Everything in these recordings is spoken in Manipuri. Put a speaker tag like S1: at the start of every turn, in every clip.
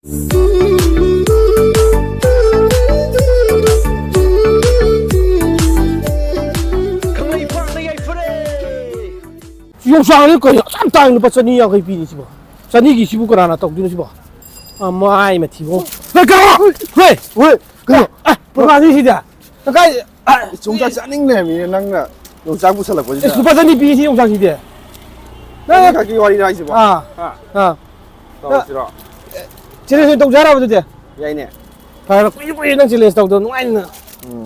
S1: 용상을 거의 참 땅을 받더니 여기 비니지 뭐. 자니기 시부걸 하나 딱 두는지 뭐. 아, 마이 마티고. 내가 왜? 그 뭐 가지시다. 내가
S2: 용장 짜닝네 미 낭나 용장 부살라 보지.
S1: 수바자니 비시 용상시대.
S2: 내가 가기 와리라 이제 뭐.
S1: 아.
S2: 떨어지라.
S1: 쟤네 또 잘하거든 돼.
S2: 야이네.
S1: 바로 꾸이꾸이는 쟤네 또 누아있는.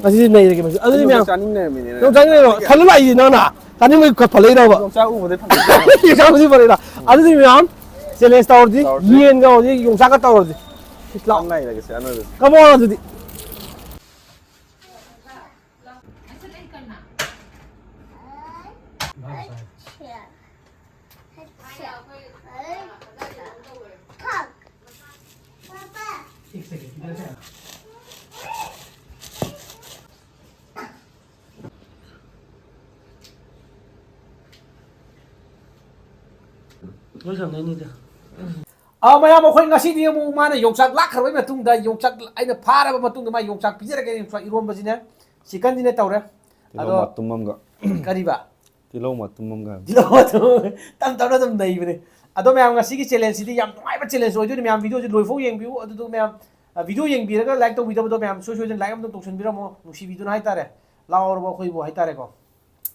S1: 다시 내 이렇게 뭐. 아들이 명.
S2: 짜닝네 미네.
S1: 용장이로 팔라 이제 너나. 다니면 그 팔레이라 봐.
S2: 용장 우버데 판.
S1: 용장 어디 팔레이라. 아들이 명. 쟤네 스타워지. 이엔가 어디 용장 갔다 오지.
S2: 랑나이 라겠어. 안 오르.
S1: 가만 어디. ꯃꯌꯥꯝ ꯑꯩꯈꯣꯏ ꯉꯁꯤꯗꯤ ꯑꯃꯨꯛ ꯃꯥꯅ ꯌꯣꯡꯆꯥꯛ ꯂꯥꯛꯈ꯭ꯔꯕꯒꯤ ꯃꯇꯨꯡꯗ ꯌꯣꯡꯆꯥꯛ ꯑꯩꯅ ꯐꯥꯔꯕ ꯃꯇꯨꯡꯗ ꯃꯥ ꯌꯣꯡꯆꯥꯛ ꯄꯤꯖꯔꯒꯦ ꯌꯣꯡꯆꯥꯛ ꯏꯔꯣꯟꯕꯁꯤꯅꯦ ꯆꯤꯀꯟꯁꯤꯅꯦ ꯇꯧꯔꯦ
S2: ꯑꯗꯣ ꯃꯇꯨꯝ ꯑꯃꯒ
S1: ꯀꯔꯤꯕ
S2: ꯇꯤꯜꯍꯧ ꯃꯇꯨꯝ ꯑꯃꯒ
S1: ꯇꯤꯜꯍꯧ ꯃꯇꯨꯝ ꯇꯞ ꯇꯞꯅ ꯑꯗꯨꯝ ꯅꯩꯕꯅꯦ ꯑꯗꯣ ꯃꯌꯥꯝ ꯉꯁꯤꯒꯤ ꯆꯦꯂꯦꯟꯖꯁꯤꯗꯤ ꯌꯥꯝ ꯅꯨꯡꯉꯥꯏꯕ ꯆꯦꯂꯦꯟꯖ ꯑꯣꯏꯗꯣꯏꯅꯤ ꯃꯌꯥꯝ ꯚꯤꯗꯤꯑꯣꯁꯤ ꯂꯣꯏꯐꯥꯎ ꯌꯦꯡꯕꯤꯌꯨ ꯑꯗꯨꯗꯨ ꯃꯌꯥꯝ ꯚꯤꯗꯤꯑꯣ ꯌꯦꯡꯕꯤꯔꯒ ꯂꯥꯏꯛ ꯇꯧꯕꯤꯗꯕꯗꯣ ꯃꯌꯥꯝ ꯁꯣꯏꯗꯅ ꯂꯥꯏꯛ ꯑꯃꯇꯪ ꯇꯧꯁꯟꯕꯤꯔꯝꯃꯣ ꯅꯨꯡꯁꯤꯕꯤꯗꯨꯅ ꯍꯥꯏꯇꯥꯔꯦ ꯂꯥꯎꯔꯕ ꯑꯩꯈꯣꯏꯕꯨ ꯍꯥꯏꯇꯥꯔꯦꯀꯣ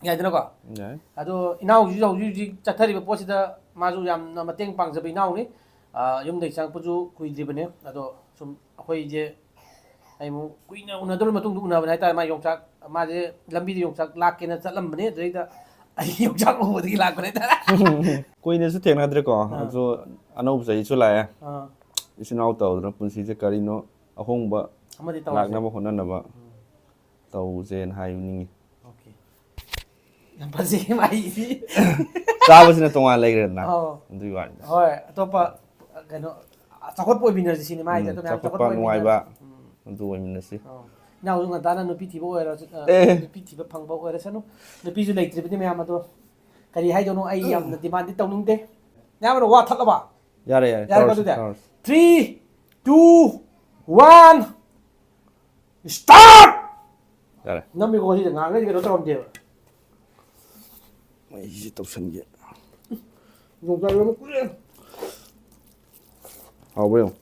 S1: ꯌꯥꯏꯗꯅꯀꯣ
S2: ꯌꯥꯏ
S1: ꯑꯗꯣ ꯏꯅꯥꯎꯁꯤꯁꯨ ꯍꯧꯖꯤꯛ ꯆꯠꯊꯔꯤꯕ ꯄꯣꯠꯁꯤꯗ ꯃꯥꯁꯨ ꯌꯥꯝꯅ ꯃꯇꯦꯡ ꯄꯥꯡꯖꯕ ꯏꯅꯥꯎꯅꯤ ꯌꯨꯝꯗꯒꯤ ꯆꯪꯉꯛꯄꯁꯨ ꯀꯨꯏꯗ꯭ꯔꯤꯕꯅꯦ ꯑꯗꯣ ꯁꯨꯝ ꯑꯩꯈꯣꯏꯁꯦ ꯑꯩꯃꯨꯛ ꯀꯨꯏꯅ ꯎꯅꯗꯧꯔ ꯃꯇꯨꯡꯗ ꯎꯅꯕꯅꯦ ꯍꯥꯏꯇꯥꯔꯦ ꯃꯥ ꯌꯣꯡꯆꯥꯛ ꯃꯥꯁꯦ ꯂꯝꯕꯤꯗ ꯌꯣꯡꯆꯥꯛ ꯂꯥꯛꯀꯦꯅ ꯆꯠꯂꯝꯕꯅꯦ ꯑꯗꯨꯗꯩꯗ ꯑꯩ ꯌꯣꯡꯆꯥꯛ ꯎꯕꯗꯒꯤ ꯂꯥꯛꯄꯅꯦ ꯍꯥꯏꯇꯥꯔꯦ
S2: ꯀꯨꯏꯅꯁꯨ ꯊꯦꯡꯅꯗ꯭ꯔꯦꯀꯣ ꯑꯗꯣ ꯑꯅꯧꯕ ꯆꯍꯤꯁꯨ ꯂꯥꯛꯑꯦ
S1: ꯑꯥ
S2: ꯏꯆꯤꯟ ꯏꯅꯥꯎ ꯇꯧꯗꯅ ꯄꯨꯟꯁꯤꯁꯦ ꯀꯔꯤꯅꯣ ꯑꯍꯣꯡꯕ
S1: ꯑꯃꯗꯤ ꯇꯧꯔꯁꯦ
S2: ꯂꯥꯛꯅꯕ ꯍꯣꯠꯅꯅꯕ ꯇꯧꯁꯦꯅ ꯍꯥꯏꯅꯤꯡꯉꯤ
S1: ꯑꯣꯀꯦ ꯌꯥꯝ ꯐꯖꯩ ꯃꯥꯏꯁꯤ
S2: ꯆꯥꯕꯁꯤꯅ ꯇꯣꯉꯥꯟ ꯂꯩꯈ꯭ꯔꯦꯗꯅ ꯑꯗꯨꯒꯤ ꯋꯥꯅꯤꯗ
S1: ꯍꯣꯏ ꯑꯇꯣꯞꯄ ꯀꯩꯅꯣ ꯆꯥꯎꯈꯠꯄ ꯑꯣꯏꯃꯤꯟꯅꯔꯁꯤ ꯁꯤꯅꯤ ꯃꯥꯏꯁꯦ ꯑꯗꯨ ꯃꯌꯥꯝ
S2: ꯆꯥꯎꯈꯠꯄ ꯅꯨꯡꯉꯥꯏꯕ ꯑꯗꯨ ꯑꯣꯏꯃꯤꯟꯅꯁꯤ
S1: ꯏꯅꯥꯎꯁꯨ ꯉꯟꯇꯥꯅ ꯅꯨꯄꯤ ꯊꯤꯕ ꯑꯣꯏꯔꯁꯨ ꯅꯨꯄꯤ ꯊꯤꯕ ꯐꯪꯕ ꯑꯣꯏꯔꯁꯅꯨ ꯅꯨꯄꯤꯁꯨ ꯂꯩꯇ꯭ꯔꯤꯕꯅꯤ ꯃꯌꯥꯝ ꯑꯗꯣ ꯀꯔꯤ ꯍꯥꯏꯗꯣꯏꯅꯣ ꯑꯩ ꯌꯥꯝꯅ ꯗꯤꯃꯥꯟꯗꯤ ꯇꯧꯅꯤꯡꯗꯦ ꯌꯥꯝꯅ ꯋꯥ ꯊꯠꯂꯕ
S2: ꯌꯥꯔꯦ
S1: ꯌꯥꯔꯦꯀꯣ
S2: ꯇꯧꯔꯁꯤ
S1: ꯑꯗꯨꯗꯤ
S2: ꯇꯧꯔꯁꯤ
S1: 3 2 1 ꯁ꯭ꯇꯥꯔꯠ
S2: ꯌꯥꯔꯦ
S1: ꯅꯝꯃꯤꯀꯣ ꯁꯤꯗ ꯉꯥꯡꯒꯗꯤ ꯀꯩꯅꯣ ꯇꯧꯔꯝꯗꯦꯕ
S2: ꯃꯩꯁꯤ ꯇꯧꯁꯟꯒꯦ
S1: ꯌꯣꯡꯆꯥꯛ ꯏꯔꯣꯟꯕ ꯀꯨꯏꯔꯦ
S2: ꯍꯥꯎꯕ꯭ꯔ ꯌꯦꯡꯉꯨ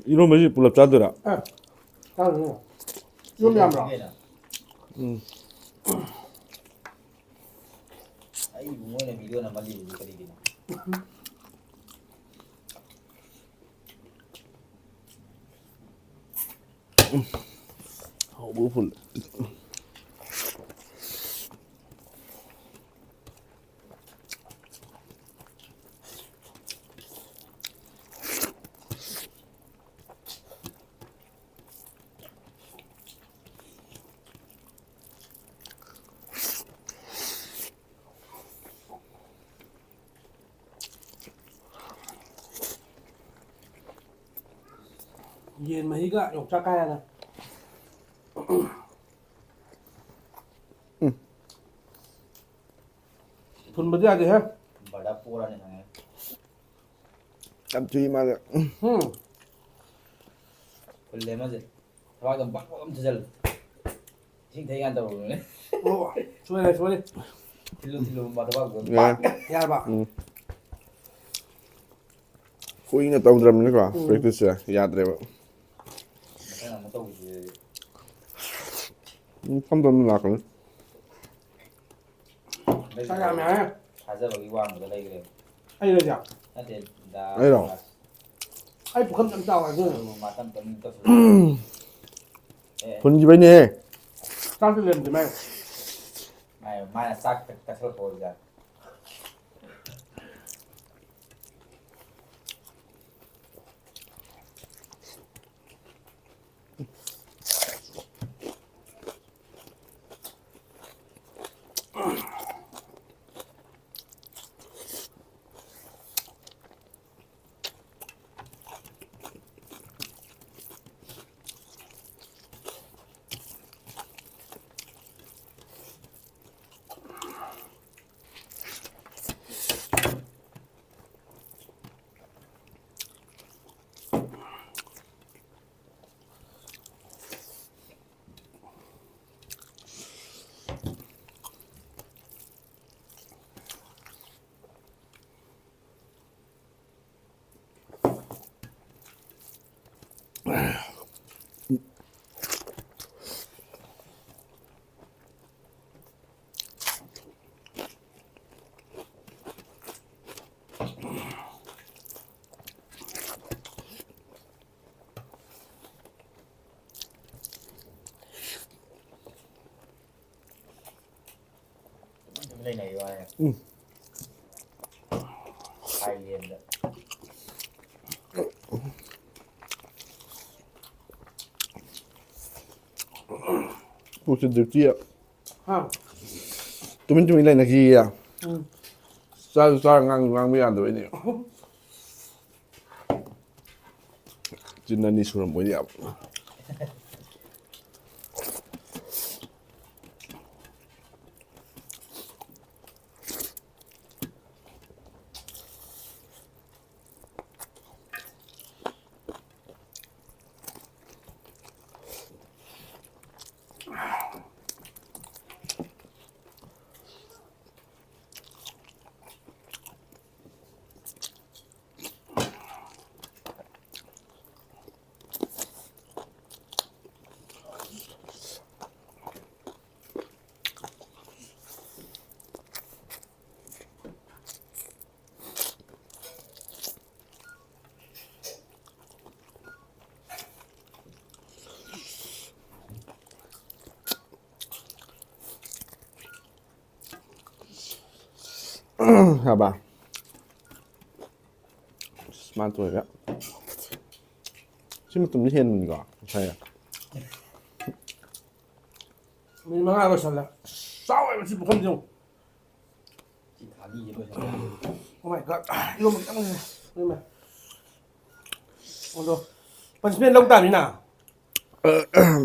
S2: 이러면 불럽 짜더라.
S1: 예. 짜증나. 이런 안 봐.
S3: Ay, bumuhay na video na mali, hindi ka rin.
S2: 뭐 불.
S1: ꯌꯦꯟ ꯃꯍꯤꯒ ꯌꯣꯡꯆꯥꯛ ꯀꯥꯏꯔꯒ ꯊꯨꯟꯕꯗꯤ ꯌꯥꯗꯦꯍꯦ
S3: Bada pura na nga.
S2: 깜짝이 말이야.
S3: Kulle mo dyan. Tawag ang bakbak ang sasal. Sintay nga daw.
S1: 어, 좋아해, 좋아해.
S3: Tilo-tilo mo matawag.
S2: 예.
S1: 야, 봐.
S2: 후이나 떠오르면 프랙티스야. 야드레바.
S3: Kaya na matawag.
S2: 깜짝 놀랐거든.
S1: 사장님,
S3: Haza mag-iwang mo talay kare.
S1: ay, 이러자.
S3: Natin, da...
S2: Ayun.
S1: Ay, bukam ang tawa doon.
S3: Matam kami ito.
S2: 본집이네.
S1: Sabi lang, di ba?
S3: May sak kasal po dyan. ไม่ได้ไหนวะไปเรียนเลย
S2: กูจะดูเจี๊ยบ
S1: อ้าว
S2: ตัวมันจะมีอะไรนะกี้อ่ะซ่างไม่อ่านตัวนี้จินนันนี่สุดมันยับ ครับป่ะมาตัวอีกแล้วชื่อมันตุ้มที่เห็นมันก่อนใช่อ่ะ
S1: มีมาง่ายกว่าฉันแล้วเศร้าไอ้มันชิบคนเดียว
S3: จิตฐานดีด้วย
S1: โอ้ my god โยมมันตั้งเลยนี่มาโอ้โหปัญญาลงตามนี่นะ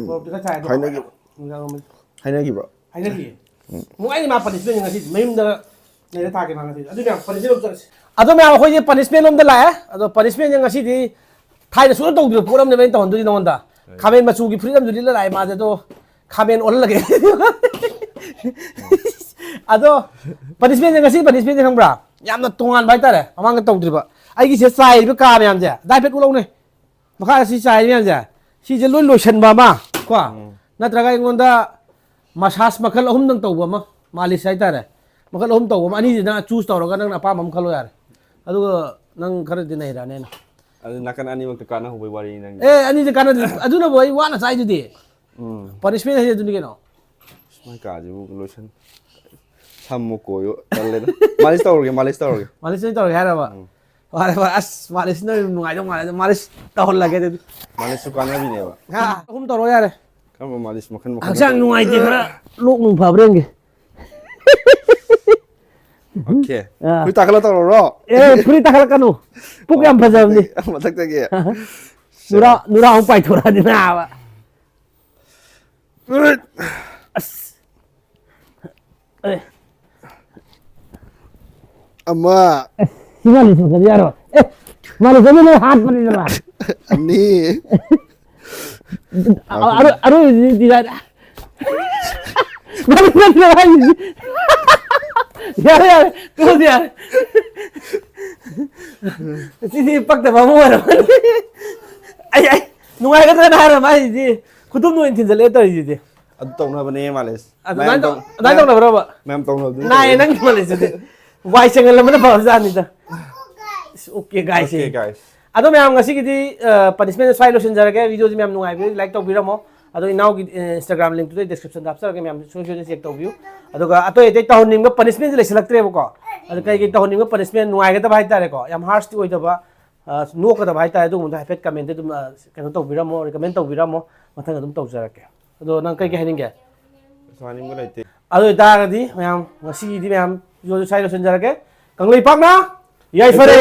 S1: บอกจะกระจาย
S2: ใครน่ากิน
S1: มึงเอามัน
S2: ใครน่ากินป่ะ
S1: ให้ได้ดีมึงไอ้นี่มา punishment ยังไงที่ไม่มึงจะในได้ทากันมาที่อันนี้เนี่ย punishment ลมจะอันนี้เอาคุยที่ punishment ลมจะไหลอันนี้ punishment ยังไงที่ไทยจะสู้ต้องดูโปรแกรมเนี่ยเป็นตอนดูที่โน่นด่าคาเมนมาสู้กี่ freedom ดูที่ละไหลมาจะตัวคาเมนอ่อนละกันอันนี้ punishment ยังไงที่ punishment ยังไงบ้างยามนั้นตรงงานไปแต่ละอามันก็ต้องดูป่ะไอ้กี่เสียใจไปกล้าไม่ยามจะได้เพชรกูลงเนี่ยมาข้าเสียใจไม่ยามจะที่จะลุ้นๆฉันบ้ามากว่านั่นตระกูลคนด่าmassage makal ahum nang tawwa ma malis ay tare makal ahum tawwa ma ani na choose tawra nang napa mam khalo yar adu nang khare din ai rane na
S2: อันนี้นักการอันนี้มันการนะหัววารีนั่ง
S1: ani de kana adu na boy wana sai ju de punishment hai du ni no
S2: ไม่กล้าจะบุกโลชั่นทำโมโกโยตันเลยนะมาลิสต์ตัวร์มาลิสต์ตัวร์
S1: malis ni tawra hara ba wala ba as malis na nungai dong malis tahol lage de
S2: มาลิสต์สุกานะบิเนี่ยว่ะ
S1: ha ahum tawra yar
S2: ก็มาลิสต์มาขึ้นมา
S1: ang sang nungai de kara lok nung pa breng ge
S2: โอเคคุยตากันแล้วตัวรอ
S1: puri takal kanu puk yam phajam ni
S2: มาทักตะเกีย
S1: nura ang pai thora di na ba as
S2: อาม่า
S1: si malis mo kan yaro malis mo na hat pa ni na
S2: อันนี้
S1: aru tidak mana lagi ya terus ya sini pak dah mamu mana ay nungai kata na haram ay di kutum nu intin jale tar di
S2: อันตรงนะวันนี้มาลิส
S1: nan tong na berapa
S2: แม่ตรงนะ
S1: nah nang malis di wai sengal mana pa sa ni ta okay guys
S2: Okay guys
S1: Ado ma'am ngasi kiti punishment file lotion jarage video ji ma'am nungai bi like to biramo ado inaw Instagram link to description dap sarage ma'am so check to view ado ga ato ete ta honing ba punishment le select re ko ado kai ki ta honing ba punishment nungai ga ta bhai tare ko yam harsh ti oi da ba no ka da bhai tare do mun da fet comment dum kan to biramo recommend to biramo mathang dum to jarage ado nang kai ki haning ge
S2: สวัสดีก็เลยติ
S1: ado ita ga di ma'am ngasi di ma'am video file lotion jarage kanglei pak na yai fare